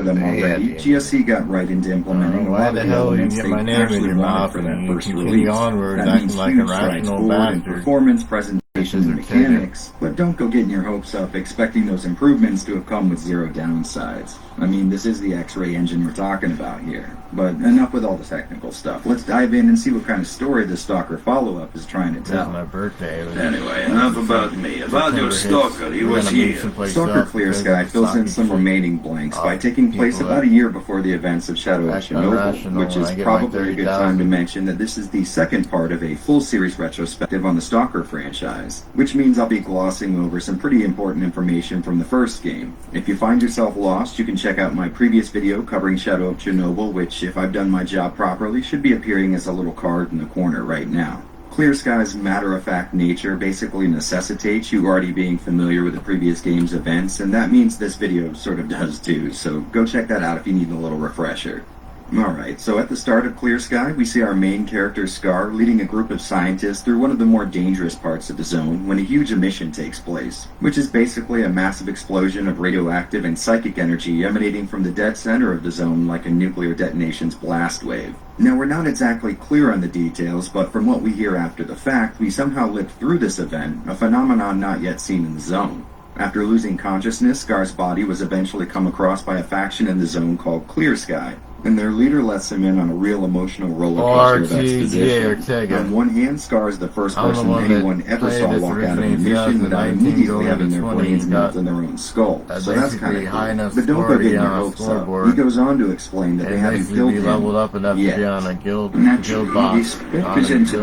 them already, GSC got right into implementing a lot of the elements they actually wanted for that first release. That means huge strides forward in performance, presentation, and mechanics, but don't go getting your hopes up expecting those improvements to have come with zero downsides. I mean, this is the X-ray engine we're talking about here. But enough with all the technical stuff. Let's dive in and see what kind of story the Stalker follow-up is trying to tell. My birthday. Anyway, enough about me. About your Stalker, he was here. Stalker Clear Sky fills in some remaining blanks by taking place about a year before the events of Shadow of Chernobyl, which is probably a good time to mention that this is the second part of a full series retrospective on the Stalker franchise, which means I'll be glossing over some pretty important information from the first game. If you find yourself lost, you can check out my previous video covering Shadow of Chernobyl, which, if I've done my job properly, should be appearing as a little card in the corner right now. Clear Sky's matter-of-fact nature basically necessitates you already being familiar with the previous game's events, and that means this video sort of does too, so go check that out if you need a little refresher. Alright, so at the start of Clear Sky, we see our main character Scar leading a group of scientists through one of the more dangerous parts of the zone when a huge emission takes place, which is basically a massive explosion of radioactive and psychic energy emanating from the dead center of the zone like a nuclear detonation's blast wave. Now, we're not exactly clear on the details, but from what we hear after the fact, we somehow lived through this event, a phenomenon not yet seen in the zone. After losing consciousness, Scar's body was eventually come across by a faction in the zone called Clear Sky, and their leader lets him in on a real emotional roller coaster of exposition. Ortega. On one hand, Scar is the first person anyone ever saw walk out of a mission without immediately having their brains melt in their own skull. So that's kind of cool. But don't go getting your hopes up. He goes on to explain that they haven't killed him yet. Naturally, this represents a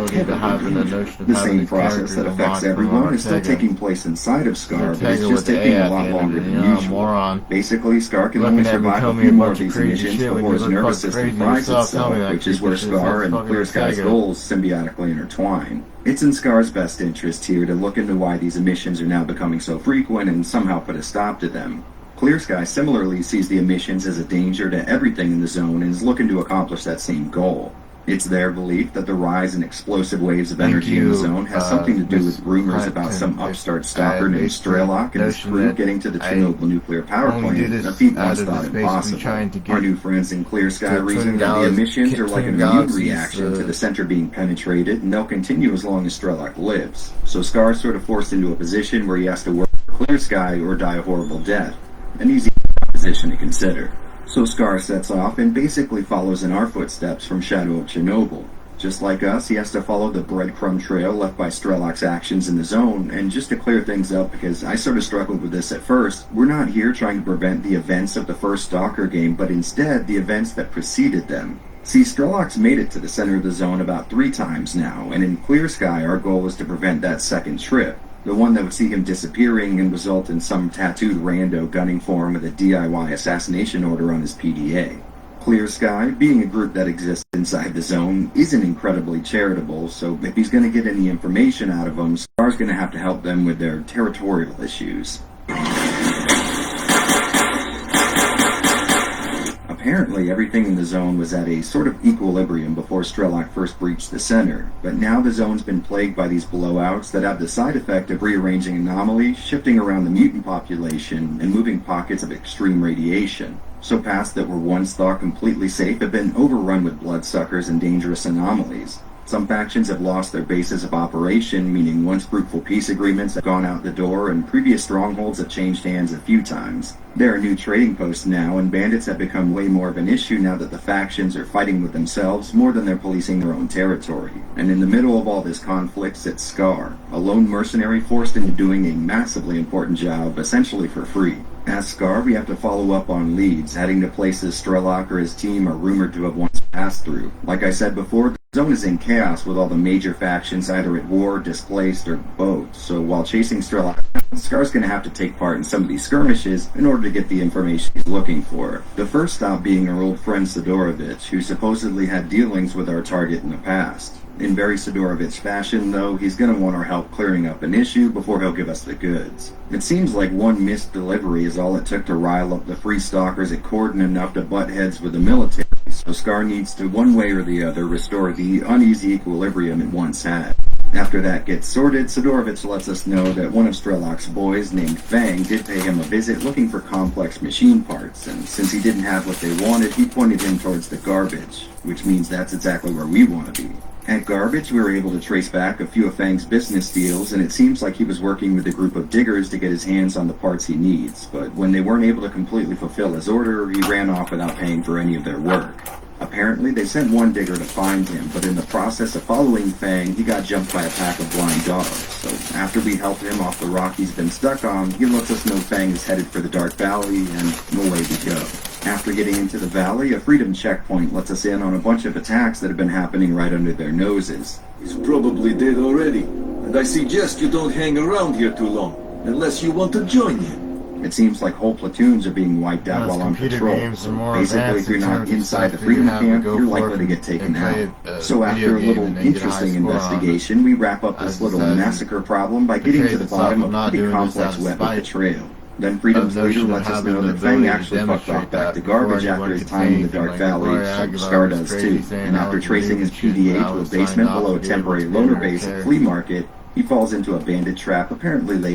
the same process that affects everyone is still taking place inside of Scar, but it's just taking a lot longer than usual. Basically, Scar can only survive a few more of these missions before his nervous system fries itself, which is where Scar and Clear Sky's goals symbiotically intertwine. It's in Scar's best interest here to look into why these emissions are now becoming so frequent and somehow put a stop to them. Clear Sky similarly sees the emissions as a danger to everything in the zone and is looking to accomplish that same goal. It's their belief that the rise in explosive waves of energy in the zone has something to do with rumors about some upstart stalker named Strelok and his crew getting to the Chernobyl nuclear power plant, a feat once thought impossible. Our new friends in Clear Sky reason that the emissions are like an immune reaction to the center being penetrated, and they'll continue as long as Strelok lives. So Scar's sort of forced into a position where he has to work for Clear Sky or die a horrible death. An easy position to consider. So Scar sets off and basically follows in our footsteps from Shadow of Chernobyl. Just like us, he has to follow the breadcrumb trail left by Strelok's actions in the zone, and just to clear things up, because I sort of struggled with this at first, we're not here trying to prevent the events of the first Stalker game, but instead the events that preceded them. See, Strelok's made it to the center of the zone about 3 times now, and in Clear Sky our goal is to prevent that second trip. The one that would see him disappearing and result in some tattooed rando gunning for him with a DIY assassination order on his PDA. Clear Sky, being a group that exists inside the zone, isn't incredibly charitable, so if he's going to get any information out of them, Scar's going to have to help them with their territorial issues. Apparently, everything in the zone was at a sort of equilibrium before Strelok first breached the center, but now the zone's been plagued by these blowouts that have the side effect of rearranging anomalies, shifting around the mutant population, and moving pockets of extreme radiation. So paths that were once thought completely safe have been overrun with bloodsuckers and dangerous anomalies. Some factions have lost their bases of operation, meaning once fruitful peace agreements have gone out the door and previous strongholds have changed hands a few times. There are new trading posts now, and bandits have become way more of an issue now that the factions are fighting with themselves more than they're policing their own territory. And in the middle of all this conflict sits Scar, a lone mercenary forced into doing a massively important job, essentially for free. As Scar, we have to follow up on leads, heading to places Strelok or his team are rumored to have once passed through. Like I said before, the zone is in chaos with all the major factions either at war, displaced, or both, so while chasing Strelok, Scar's going to have to take part in some of these skirmishes in order to get the information he's looking for. The first stop being our old friend Sidorovich, who supposedly had dealings with our target in the past. In very Sidorovich fashion, though, he's going to want our help clearing up an issue before he'll give us the goods. It seems like one missed delivery is all it took to rile up the free stalkers at Cordon enough to butt heads with the military, so Scar needs to, one way or the other, restore the uneasy equilibrium it once had. After that gets sorted, Sidorovich lets us know that one of Strelok's boys, named Fang, did pay him a visit looking for complex machine parts, and since he didn't have what they wanted, he pointed him towards the garbage, which means that's exactly where we want to be. At Garbage, we were able to trace back a few of Fang's business deals, and it seems like he was working with a group of diggers to get his hands on the parts he needs, but when they weren't able to completely fulfill his order, he ran off without paying for any of their work. Apparently, they sent one digger to find him, but in the process of following Fang, he got jumped by a pack of blind dogs. So after we helped him off the rock he's been stuck on, he lets us know Fang is headed for the Dark Valley, and away we go. After getting into the valley, a freedom checkpoint lets us in on a bunch of attacks that have been happening right under their noses. He's probably dead already, and I suggest you don't hang around here too long, unless you want to join him. It seems like whole platoons are being wiped out while on patrol. Basically, if you're not inside the freedom camp, you're likely to get taken out. So after a little interesting investigation, we wrap up this little massacre problem by getting to the bottom of a pretty complex web of the trail. Then Freedom's leader lets us know that Fang actually fucked off back to Garbage after his time in the Dark Valley, so Scar does too. And after tracing his PDA to a basement below a temporary loaner base at Flea Market, he falls into a bandit trap apparently laid